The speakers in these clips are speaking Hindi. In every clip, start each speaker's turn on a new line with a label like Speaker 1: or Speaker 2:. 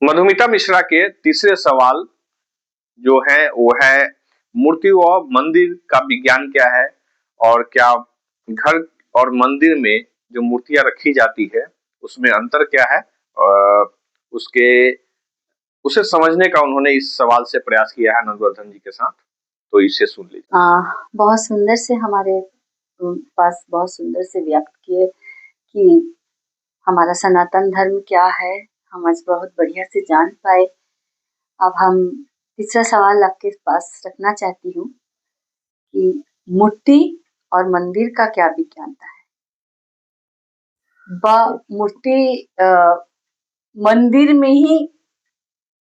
Speaker 1: मधुमिता मिश्रा के तीसरे सवाल जो है वो है, मूर्ति व मंदिर का विज्ञान क्या है, और क्या घर और मंदिर में जो मूर्तियां रखी जाती है उसमें अंतर क्या है। उसके उसे समझने का उन्होंने इस सवाल से प्रयास किया है नंदवर्धन जी के साथ, तो इसे सुन लीजिए।
Speaker 2: बहुत सुंदर से हमारे पास बहुत सुंदर से व्यक्त किए कि हमारा सनातन धर्म क्या है, हम आज बहुत बढ़िया से जान पाए। अब हम तीसरा सवाल आपके पास रखना चाहती हूँ कि मूर्ति और मंदिर का क्या विज्ञानता है। मूर्ति मंदिर में ही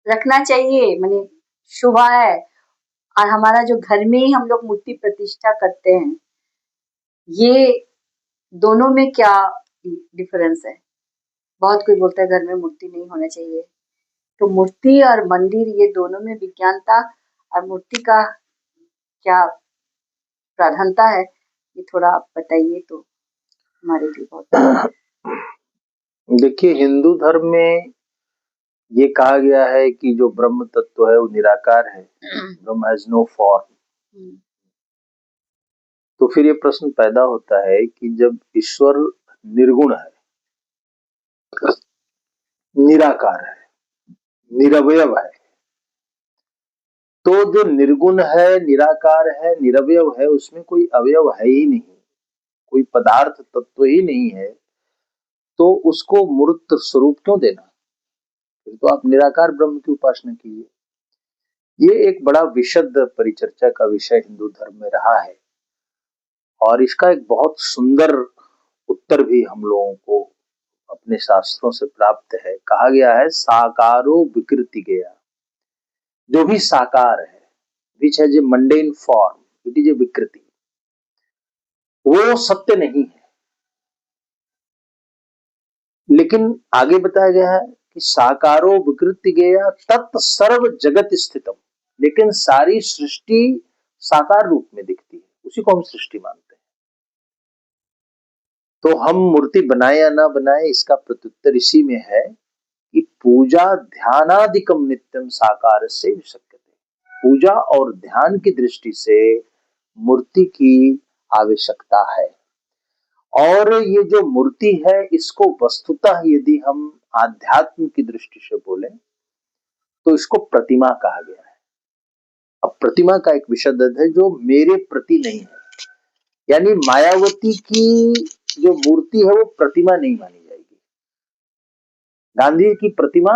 Speaker 2: रखना चाहिए, माने शुभ है, और हमारा जो घर में ही हम लोग मूर्ति प्रतिष्ठा करते हैं, ये दोनों में क्या डिफरेंस है। बहुत कोई बोलता है घर में मूर्ति नहीं होना चाहिए, तो मूर्ति और मंदिर ये दोनों में विज्ञानता और मूर्ति का क्या प्राधान्यता है, ये थोड़ा आप बताइए तो हमारे लिए बहुत।
Speaker 3: देखिए, हिंदू धर्म में ये कहा गया है कि जो ब्रह्म तत्व है वो निराकार है, ब्रह्म हैज नो फॉर्म। तो फिर ये प्रश्न पैदा होता है कि जब ईश्वर निर्गुण है, निराकार है, निरवयव है, तो जो निर्गुण है, निराकार है, निरवयव है, उसमें कोई अवयव है ही नहीं, कोई पदार्थ तत्व ही नहीं है, तो उसको मूर्त स्वरूप क्यों देना। फिर तो आप निराकार ब्रह्म की उपासना कीजिए। ये एक बड़ा विशद परिचर्चा का विषय हिंदू धर्म में रहा है, और इसका एक बहुत सुंदर उत्तर भी हम लोगों को अपने शास्त्रों से प्राप्त है। कहा गया है, साकारो विकृति गया। जो भी साकार है, which has a mundane form, it is a विकृति, वो सत्य नहीं है। लेकिन आगे बताया गया है कि साकारो विकृति गया तत् सर्व जगत स्थितम, लेकिन सारी सृष्टि साकार रूप में दिखती है, उसी को हम सृष्टि मानते हैं। तो हम मूर्ति बनाए या ना बनाए, इसका प्रत्युत्तर इसी में है कि पूजा ध्यानादिकम नित्यम साकार से विशक्यते। पूजा और ध्यान की दृष्टि से मूर्ति की आवश्यकता है। और ये जो मूर्ति है, इसको वस्तुतः यदि हम आध्यात्म की दृष्टि से बोलें तो इसको प्रतिमा कहा गया है। अब प्रतिमा का एक विशद अर्थ है जो मेरे प्रति नहीं है, यानी मायावती की जो मूर्ति है वो प्रतिमा नहीं मानी जाएगी। गांधी की प्रतिमा,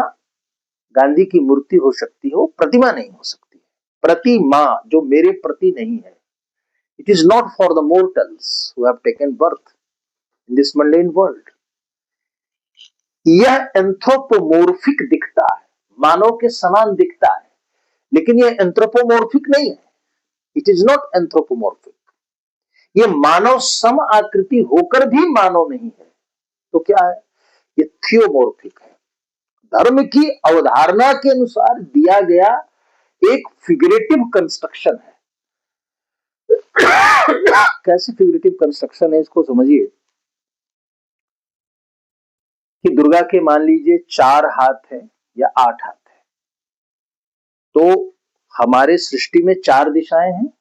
Speaker 3: गांधी की मूर्ति हो सकती है, वो प्रतिमा नहीं हो सकती है। प्रतिमा जो मेरे प्रति नहीं है, it is not for the mortals who have taken birth in this mundane world. यह एंथ्रोपोमोर्फिक दिखता है, मानव के समान दिखता है, लेकिन यह एंथ्रोपोमोर्फिक नहीं है, इट इज नॉट एंथ्रोपोमोर्फिक। ये मानव सम आकृति होकर भी मानव नहीं है, तो क्या है, ये थियोमोर्फिक है। धर्म की अवधारणा के अनुसार दिया गया एक फिगरेटिव कंस्ट्रक्शन है। कैसे फिगरेटिव कंस्ट्रक्शन है, इसको समझिए कि दुर्गा के मान लीजिए 4 हाथ है या 8 हाथ है, तो हमारे सृष्टि में 4 दिशाएं हैं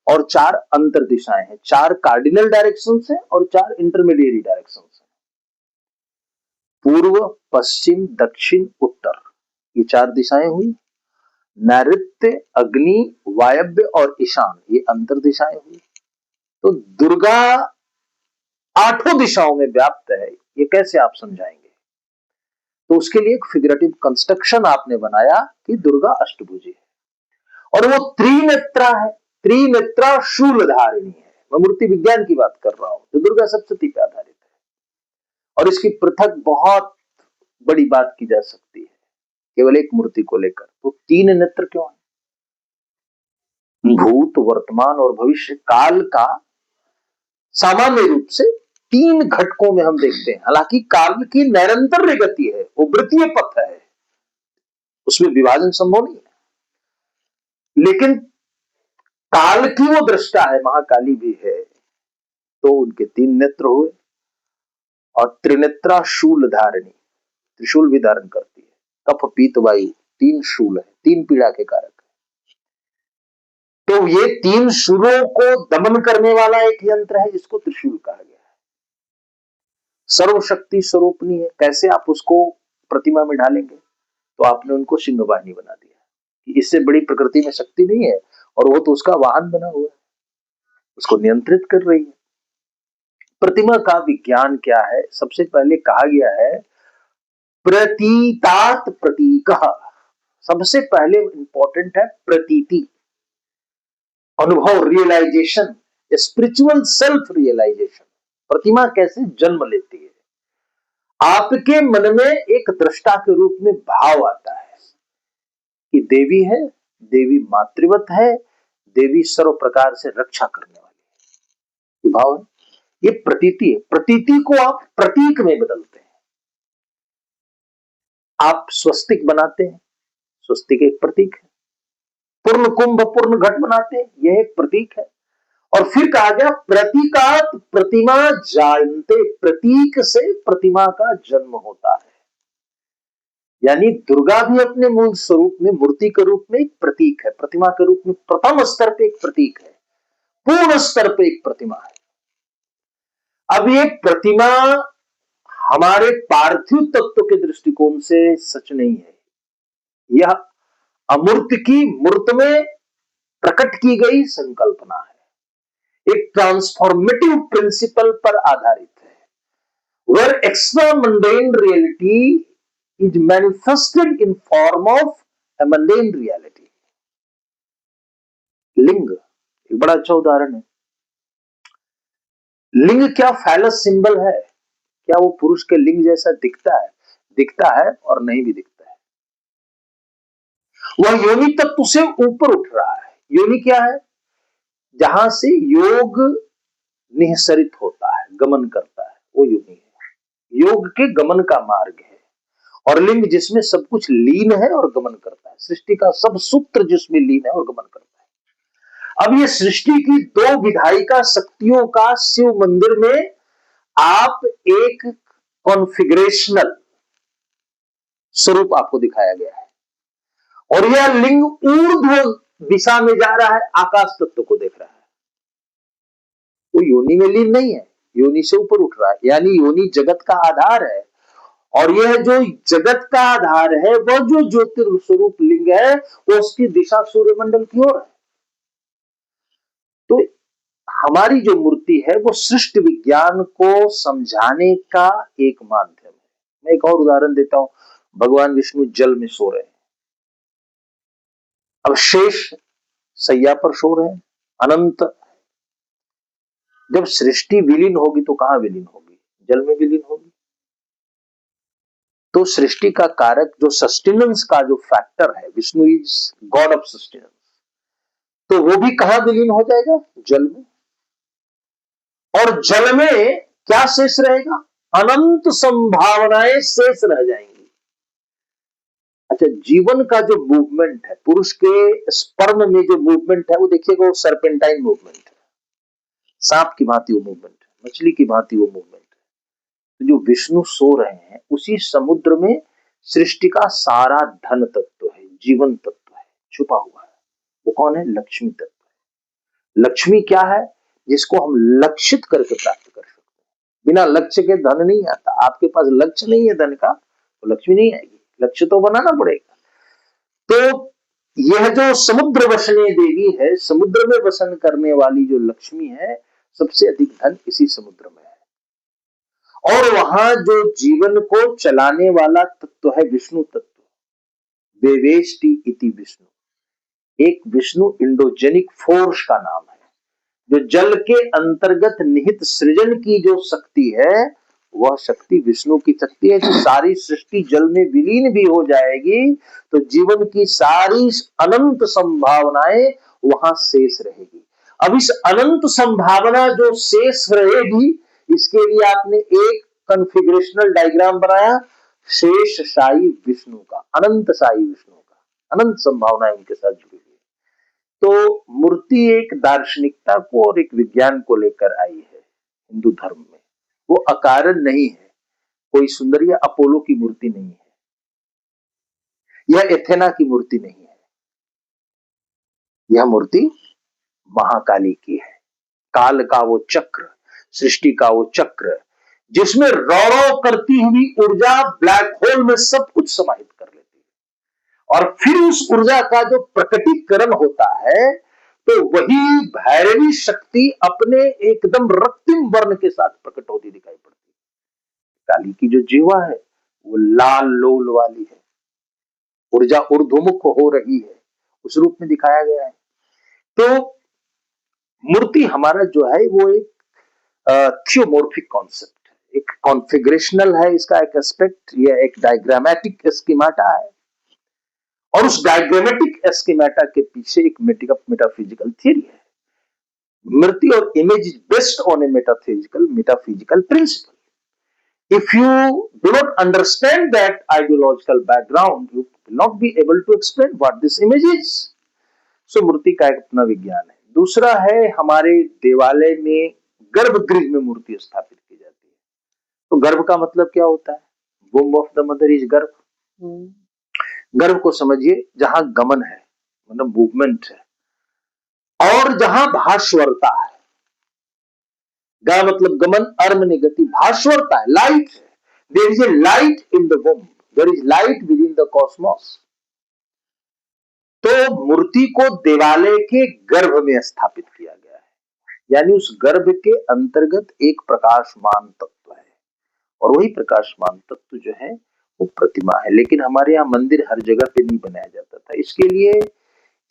Speaker 3: और 4 अंतर दिशाएं हैं, 4 कार्डिनल डायरेक्शंस हैं और 4 इंटरमीडिएट डायरेक्शंस हैं। पूर्व, पश्चिम, दक्षिण, उत्तर, ये 4 दिशाएं हुई। नैऋत्य, अग्नि, वायव्य और ईशान, ये अंतर दिशाएं हुई। तो दुर्गा 8 दिशाओं में व्याप्त है, ये कैसे आप समझाएंगे। तो उसके लिए एक फिगरेटिव कंस्ट्रक्शन आपने बनाया कि दुर्गा अष्टभुजी है, और वो त्रिनेत्रा है, त्रिनेत्रा शूलधारिणी है। मैं मूर्ति विज्ञान की बात कर रहा हूं, जो दुर्गा सप्तती पे आधारित है। और इसकी पृथक बहुत बड़ी बात की जा सकती है केवल एक मूर्ति को लेकर। तो 3 नेत्र क्यों है, भूत, वर्तमान और भविष्य काल का सामान्य रूप से 3 घटकों में हम देखते हैं। हालांकि काल की निरंतर गति है, वो वृत्तीय पथ है, उसमें विभाजन संभव नहीं है, लेकिन काल की वो दृष्टा है, महाकाली भी है, तो उनके 3 नेत्र हुए। और त्रिनेत्रा शूल धारिणी, त्रिशूल भी धारण करती है। कफ पीत वायु 3 शूल है, 3 पीड़ा के कारक है। तो ये 3 शूलों को दमन करने वाला एक यंत्र है जिसको त्रिशूल कहा गया है। सर्वशक्ति स्वरूपनी है। कैसे आप उसको प्रतिमा में ढालेंगे? तो आपने उनको सिंहवाहिनी बना दिया। इससे बड़ी प्रकृति में शक्ति नहीं है, और वो तो उसका वाहन बना हुआ है, उसको नियंत्रित कर रही है। प्रतिमा का विज्ञान क्या है? सबसे पहले कहा गया है प्रतीतात प्रतीकः। सबसे पहले इंपॉर्टेंट है प्रतीति, अनुभव, रियलाइजेशन, स्पिरिचुअल सेल्फ रियलाइजेशन। प्रतिमा कैसे जन्म लेती है? आपके मन में एक दृष्टा के रूप में भाव आता है कि देवी है, देवी मातृवत है, देवी सर्व प्रकार से रक्षा करने वाली है, ये भाव है, ये प्रतीति है। प्रतीति को आप प्रतीक में बदलते हैं। आप स्वस्तिक बनाते हैं, स्वस्तिक एक प्रतीक है। पूर्ण कुंभ, पूर्ण घट बनाते हैं, यह एक प्रतीक है। और फिर कहा गया प्रतीकात प्रतिमा जायन्ते, प्रतीक से प्रतिमा का जन्म होता है। यानी दुर्गा भी अपने मूल स्वरूप में मूर्ति के रूप में एक प्रतीक है, प्रतिमा के रूप में प्रथम स्तर पे एक प्रतीक है, पूर्ण स्तर पे एक प्रतिमा है। अब ये प्रतिमा हमारे पार्थिव तत्व के दृष्टिकोण से सच नहीं है, यह अमूर्त की मूर्त में प्रकट की गई संकल्पना है, एक ट्रांसफॉर्मेटिव प्रिंसिपल पर आधारित है, where extra mundane reality is manifested in form of a mundane reality. लिंग एक बड़ा अच्छा उदाहरण है। लिंग क्या फैलस सिंबल है? क्या वो पुरुष के लिंग जैसा दिखता है? दिखता है और नहीं भी दिखता है। वह योनि तत्व से ऊपर उठ रहा है। योनि क्या है? जहां से योग निःसरित होता है, गमन करता है, वो योनि है। योग के गमन का मार्ग है। और लिंग जिसमें सब कुछ लीन है और गमन करता है, सृष्टि का सब सूत्र जिसमें लीन है और गमन करता है। अब ये सृष्टि की 2 विधायिका शक्तियों का शिव मंदिर में आप एक कॉन्फिगरेशनल स्वरूप आपको दिखाया गया है, और यह लिंग ऊर्ध्व दिशा में जा रहा है, आकाश तत्व को देख रहा है। वो योनि में लीन नहीं है, योनि से ऊपर उठ रहा है। यानी योनि जगत का आधार है, और यह जो जगत का आधार है, वह जो ज्योतिर्स्वरूप लिंग है, वो उसकी दिशा सूर्यमंडल की ओर है। तो हमारी जो मूर्ति है वो सृष्टि विज्ञान को समझाने का एक माध्यम है। मैं एक और उदाहरण देता हूं। भगवान विष्णु जल में सो रहे हैं, अब शेष सैया पर सो रहे हैं, अनंत। जब सृष्टि विलीन होगी तो कहां विलीन होगी? जल में विलीन होगी। तो सृष्टि का कारक जो सस्टेनेंस का जो फैक्टर है, Vishnu is God of sustenance, तो वो भी कहां विलीन हो जाएगा? जल में। और जल में क्या शेष रहेगा? अनंत संभावनाएं शेष रह जाएंगी। अच्छा, जीवन का जो मूवमेंट है, पुरुष के स्पर्म में जो मूवमेंट है, वो देखिएगा, वो सर्पेंटाइन मूवमेंट है, सांप की भांति वो मूवमेंट है, मछली की भांति वो मूवमेंट है। तो जो विष्णु सो रहे हैं, उसी समुद्र में सृष्टि का सारा धन तत्व है, जीवन तत्व है, छुपा हुआ है। वो कौन है? लक्ष्मी तत्व है। लक्ष्मी क्या है? जिसको हम लक्षित करके प्राप्त कर सकते हैं। बिना लक्ष्य के धन नहीं आता। आपके पास लक्ष्य नहीं है धन का, तो लक्ष्मी नहीं आएगी, लक्ष्य तो बनाना पड़ेगा। तो यह जो समुद्र वसने देवी है, समुद्र में वसन करने वाली जो लक्ष्मी है, सबसे अधिक धन इसी समुद्र में है। और वहां जो जीवन को चलाने वाला तत्व है विष्णु तत्व, वेवेष्टि इति विष्णु, एक विष्णु इंडोजेनिक फोर्स का नाम है, जो जल के अंतर्गत निहित सृजन की जो शक्ति है, वह शक्ति विष्णु की शक्ति है। जो सारी सृष्टि जल में विलीन भी हो जाएगी तो जीवन की सारी अनंत संभावनाएं वहां शेष रहेगी। अब इस अनंत संभावना जो शेष रहेगी, इसके लिए आपने एक कॉन्फ़िगरेशनल डायग्राम बनाया, शेष साई विष्णु का, अनंत साई विष्णु का, अनंत संभावनाएं उनके साथ जुड़ी हुई। तो मूर्ति एक दार्शनिकता को और एक विज्ञान को लेकर आई है हिंदू धर्म में। वो अकारण नहीं है, कोई सुंदर या अपोलो की मूर्ति नहीं है। यह एथेना की मूर्ति नहीं है, यह मूर्ति महाकाली की है। काल का वो चक्र, सृष्टि का वो चक्र जिसमें रौ करती हुई ऊर्जा ब्लैक होल में सब कुछ समाहित कर लेती है, और फिर उस ऊर्जा का जो प्रकटीकरण होता है तो वही भैरवी शक्ति अपने एकदम रक्तिम वर्ण के साथ प्रकट होती दिखाई पड़ती है। काली की जो जीवा है वो लाल लोल वाली है, ऊर्जा ऊर्ध्वमुख हो रही है, उस रूप में दिखाया गया है। तो मूर्ति हमारा जो है वो एक थियोमॉर्फिक कॉन्सेप्ट है, एक कॉन्फिगरेशनल है, इसका एक एस्पेक्ट, यह एक डायग्रामेटिक स्कीमाटा है, और उस डायग्रामेटिक स्कीमाटा के पीछे एक मेटाफिजिकल थियरी है। मूर्ति और image is based on A metaphysical principle. If you do not understand that ideological background, you will not be able to explain what this image is. So मूर्ति का एक अपना विज्ञान है। दूसरा है, हमारे देवालय में गर्भगृह में मूर्ति स्थापित की जाती है। तो गर्भ का मतलब क्या होता है? वomb of the mother is गर्भ। गर्भ को समझिए जहां गमन है, मतलब मूवमेंट है, और जहां भास्वरता है। गा मतलब गमन, अर्म ने गति, भास्वरता है, लाइट है। There is a light in the womb, there is light within the cosmos. तो मूर्ति को देवालय के गर्भ में स्थापित किया गया है, यानी उस गर्भ के अंतर्गत एक प्रकाशमान तत्व है, और वही प्रकाशमान तत्व जो है वो प्रतिमा है। लेकिन हमारे यहाँ मंदिर हर जगह पे नहीं बनाया जाता था। इसके लिए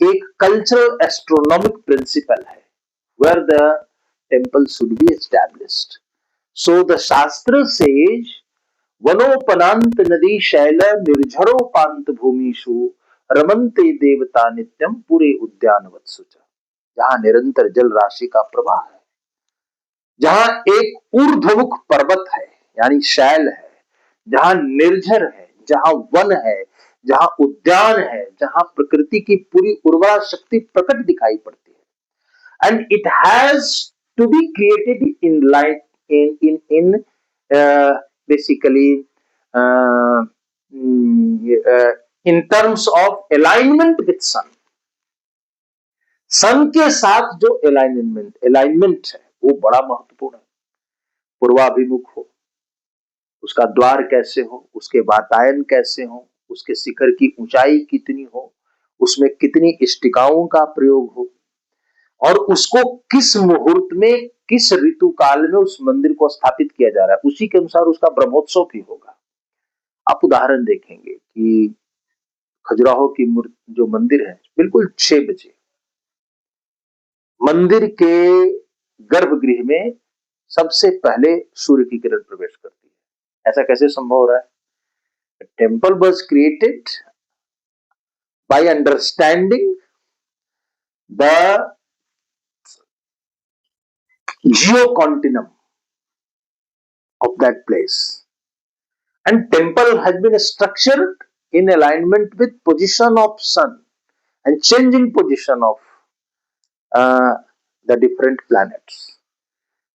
Speaker 3: एक कल्चरल एस्ट्रोनॉमिक प्रिंसिपल है, where the temple should be established. So the shastra says वनोपनांत नदी शैल निर्झरोपांत भूमिषु रमन्ते देवता नित्यम पूरे उद्यानवत्सुच। जहां निरंतर जल राशि का प्रवाह है, जहां एक ऊर्ध्वमुख पर्वत है यानी शैल है, जहां निर्झर है, जहां वन है, जहां उद्यान है, जहां प्रकृति की पूरी उर्वरा शक्ति प्रकट दिखाई पड़ती है। And it has to be created in light in basically in terms of alignment with sun. Sun के साथ जो अलाइनमेंट है वो बड़ा महत्वपूर्ण है। पूर्वाभिमुख हो, उसका द्वार कैसे हो, उसके वातायन कैसे हो, उसके शिखर की ऊंचाई कितनी हो, उसमें कितनी इष्टिकाओं का प्रयोग हो, और उसको किस मुहूर्त में, किस ऋतु काल में उस मंदिर को स्थापित किया जा रहा है, उसी के अनुसार उसका ब्रह्मोत्सव भी होगा। आप उदाहरण देखेंगे कि खजुराहो की जो मंदिर है, बिल्कुल 6 बजे मंदिर के गर्भगृह में सबसे पहले सूर्य की किरण प्रवेश करती है। ऐसा कैसे संभव हो रहा है? Temple was created by understanding the geo continuum of that place, and temple has been structured in alignment with position of sun and changing position of the different planets.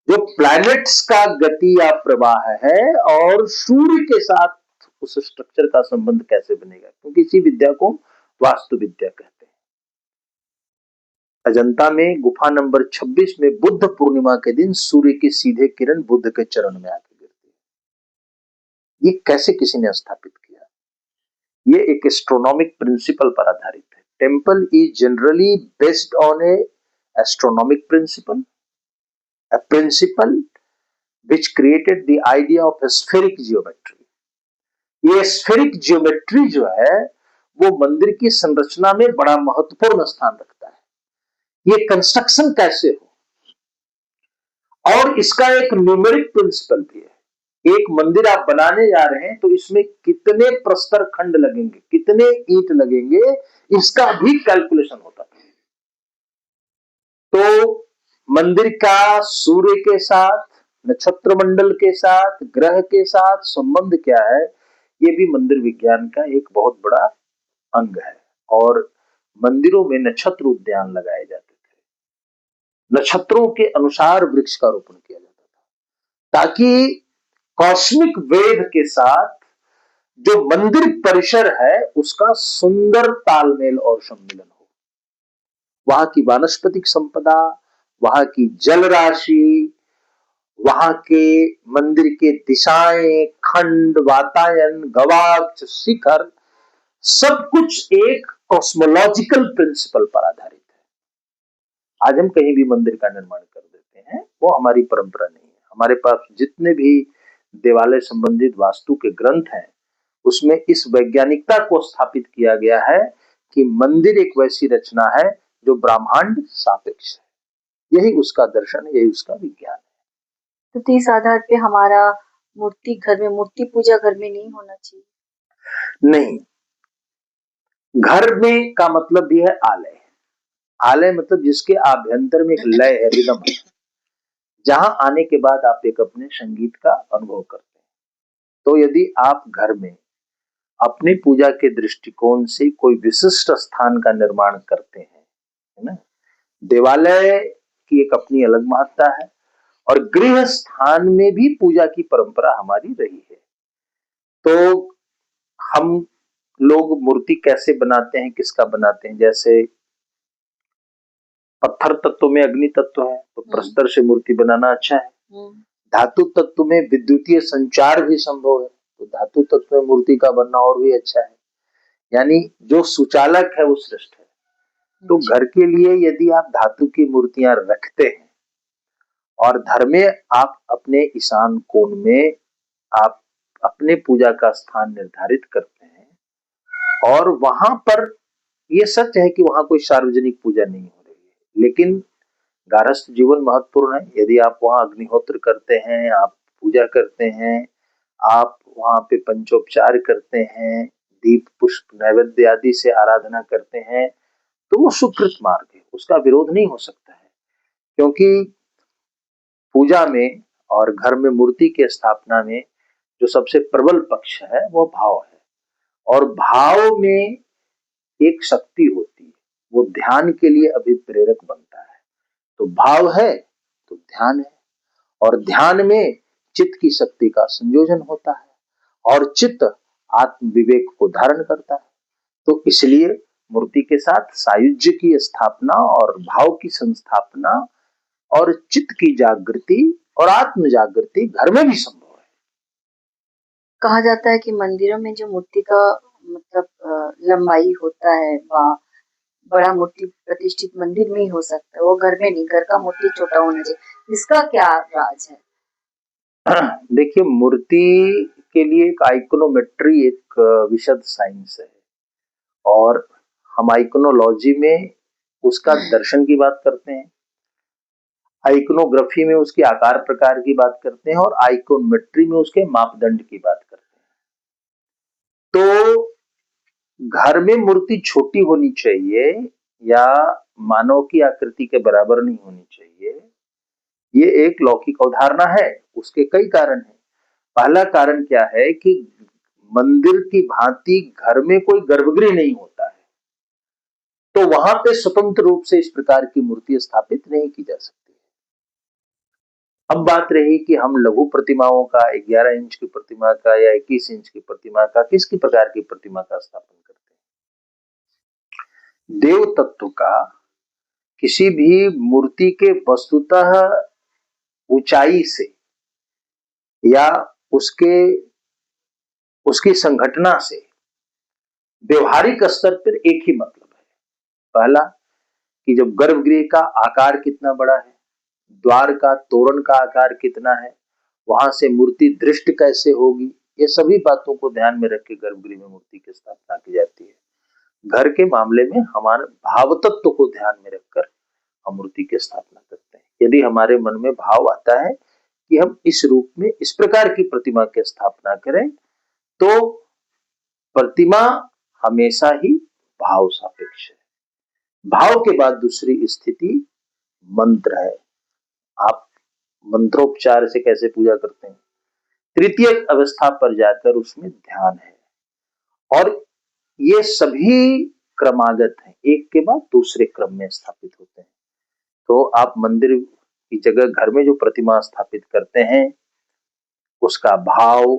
Speaker 3: जो प्लैनेट्स का गति या प्रवाह है और सूर्य के साथ उस स्ट्रक्चर का संबंध कैसे बनेगा, क्योंकि इसी विद्या को वास्तु विद्या कहते हैं। अजंता में गुफा नंबर 26 में बुद्ध पूर्णिमा के दिन सूर्य की सीधे किरण बुद्ध के चरण में आकर गिरती है। ये कैसे किसी ने स्थापित किया? ये एक एस्ट्रोनॉमिक प्रिंसिपल पर आधारित है। Temple is generally based on a astronomic principle, a principle which created the idea of spheric geometry. ये स्फेरिक जियोमेट्री जो है वो मंदिर की संरचना में बड़ा महत्वपूर्ण स्थान रखता है। ये कंस्ट्रक्शन कैसे हो, और इसका एक न्यूमेरिक प्रिंसिपल भी है। एक मंदिर आप बनाने जा रहे हैं तो इसमें कितने प्रस्तर खंड लगेंगे, कितने ईंट लगेंगे, इसका भी कैलकुलेशन होता है। तो मंदिर का सूर्य के साथ, नक्षत्र मंडल के साथ, ग्रह के साथ संबंध क्या है, ये भी मंदिर विज्ञान का एक बहुत बड़ा अंग है। और मंदिरों में नक्षत्र उद्यान लगाए जाते थे, नक्षत्रों के अनुसार वृक्ष का रोपण किया जाता था, ताकि कॉस्मिक वेव के साथ जो मंदिर परिसर है उसका सुंदर तालमेल और सम्मिलन हो। वहां की वानस्पतिक संपदा, वहां की जल राशि, वहां के मंदिर के दिशाएं, खंड, वातायन, गवाक्ष, शिखर, सब कुछ एक कॉस्मोलॉजिकल प्रिंसिपल पर आधारित है। आज हम कहीं भी मंदिर का निर्माण कर देते हैं, वो हमारी परंपरा नहीं है। हमारे पास जितने भी देवालय संबंधित वास्तु के ग्रंथ हैं, उसमें इस वैज्ञानिकता को स्थापित किया गया है कि मंदिर एक वैसी रचना है जो ब्रह्मांड सापेक्ष है। यही उसका दर्शन है, यही उसका विज्ञान है।
Speaker 2: तो इस आधार पे हमारा मूर्ति घर में, मूर्ति पूजा घर में नहीं होना चाहिए।
Speaker 3: नहीं, घर में का मतलब भी है आलय। आलय मतलब जिसके आभ्यंतर में एक लय है, रिदम है, जहां आने के बाद आप एक अपने संगीत का अनुभव करते हैं। तो यदि आप घर में अपनी पूजा के दृष्टिकोण से कोई विशिष्ट स्थान का निर्माण करते हैं, है ना, देवालय की एक अपनी अलग महत्ता है और गृह स्थान में भी पूजा की परंपरा हमारी रही है। तो हम लोग मूर्ति कैसे बनाते हैं, किसका बनाते हैं? जैसे पत्थर तत्व में अग्नि तत्व है, तो प्रस्तर से मूर्ति बनाना अच्छा है। धातु तत्व में विद्युतीय संचार भी संभव है, तो धातु तत्व में मूर्ति का बनना और भी अच्छा है। यानी जो सुचालक है वो श्रेष्ठ है। तो घर के लिए यदि आप धातु की मूर्तियां रखते हैं और घर में आप अपने ईशान कोण में आप अपने पूजा का स्थान निर्धारित करते हैं और वहां पर, ये सच है कि वहां कोई सार्वजनिक पूजा नहीं हो रही है, लेकिन गारस्थ जीवन महत्वपूर्ण है। यदि आप वहां अग्निहोत्र करते हैं, आप पूजा करते हैं, आप वहां पे पंचोपचार करते हैं, दीप पुष्प नैवेद्य आदि से आराधना करते हैं, तो वो सुकृत मार्ग है, उसका विरोध नहीं हो सकता है। क्योंकि पूजा में और घर में मूर्ति के स्थापना में जो सबसे प्रबल पक्ष है वो भाव है, और भाव में एक शक्ति होती है, वो ध्यान के लिए अभिप्रेरक बनता है। तो भाव है तो ध्यान है, और ध्यान में चित्त की शक्ति का संयोजन होता है और चित्त आत्म विवेक को धारण करता है। तो इसलिए मूर्ति के साथ सायुज्य की स्थापना और भाव की संस्थापना और चित्त की जागृति और आत्म जागृति घर में भी संभव है।
Speaker 2: कहा जाता है कि मंदिरों में जो मूर्ति का मतलब लंबाई होता है, वह बड़ा मूर्ति प्रतिष्ठित मंदिर में ही हो सकता है, वो घर में नहीं, घर का मूर्ति छोटा होना चाहिए। इसका क्या राज है?
Speaker 3: देखिए, मूर्ति के लिए एक आइकोनोमेट्री एक विशद साइंस है, और हम आइकोनोलॉजी में उसका दर्शन की बात करते हैं, आइकोनोग्राफी में उसकी आकार प्रकार की बात करते हैं, और आइकोनोमेट्री में उसके मापदंड की बात करते हैं। तो घर में मूर्ति छोटी होनी चाहिए या मानव की आकृति के बराबर नहीं होनी चाहिए, ये एक लौकिक अवधारणा है। उसके कई कारण हैं। पहला कारण क्या है कि मंदिर की भांति घर में कोई गर्भगृह नहीं होता है, तो वहां पे स्वतंत्र रूप से इस प्रकार की मूर्ति स्थापित नहीं की जा सकती है। अब बात रही कि हम लघु प्रतिमाओं का, 11 इंच की प्रतिमा का या 21 इंच की प्रतिमा का, किसकी प्रकार की प्रतिमा का स्थापन करते हैं? देव तत्व का किसी भी मूर्ति के वस्तुतः ऊंचाई से या उसकी संघटना से व्यवहारिक स्तर पर एक ही मतलब है। पहला कि जब गर्भगृह का आकार कितना बड़ा है, द्वार का, तोरण का आकार कितना है, वहां से मूर्ति दृष्ट कैसे होगी, ये सभी बातों को ध्यान में रख के गर्भगृह में मूर्ति की स्थापना की जाती है। घर के मामले में हमारे भाव तत्व को ध्यान में रखकर हम मूर्ति की स्थापना करते हैं। यदि हमारे मन में भाव आता है कि हम इस रूप में इस प्रकार की प्रतिमा की स्थापना करें, तो प्रतिमा हमेशा ही भाव सापेक्ष है। भाव के बाद दूसरी स्थिति मंत्र है। आप मंत्रोपचार से कैसे पूजा करते हैं? तृतीय अवस्था पर जाकर उसमें ध्यान है, और ये सभी क्रमागत हैं, एक के बाद दूसरे क्रम में स्थापित होते हैं। तो आप मंदिर की जगह घर में जो प्रतिमा स्थापित करते हैं, उसका भाव,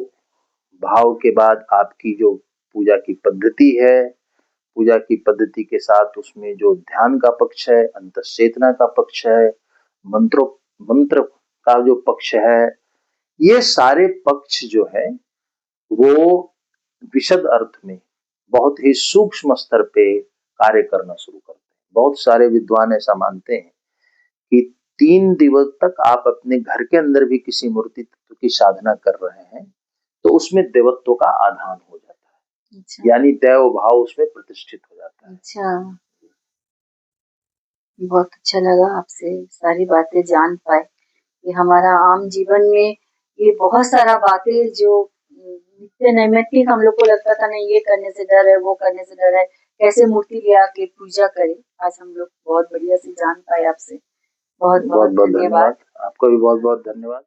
Speaker 3: भाव के बाद आपकी जो पूजा की पद्धति है, पूजा की पद्धति के साथ उसमें जो ध्यान का पक्ष है, अंतःचेतना का पक्ष है, मंत्र का जो पक्ष है, ये सारे पक्ष जो है वो विशद अर्थ में बहुत ही सूक्ष्म स्तर पे कार्य करना शुरू करते हैं। बहुत सारे विद्वान ऐसा मानते हैं कि 3 दिवस तक आप अपने घर के अंदर भी किसी मूर्ति तत्व की साधना कर रहे हैं तो उसमें देवत्व का आधान हो जाता है।
Speaker 2: अच्छा,
Speaker 3: यानी दैव भाव उसमें प्रतिष्ठित हो जाता है।
Speaker 2: अच्छा, बहुत अच्छा लगा आपसे सारी बातें जान पाए। ये हमारा आम जीवन में ये बहुत सारा बातें जो नित्य नैमित्तिक हम लोग को लगता था नहीं ये करने से डर है, वो करने से डर है, कैसे मूर्ति ले आके पूजा करें, आज हम लोग बहुत बढ़िया से जान पाए आपसे। बहुत बहुत
Speaker 3: बहुत बहुत
Speaker 2: धन्यवाद।
Speaker 3: धन्यवाद। आपका भी बहुत बहुत धन्यवाद।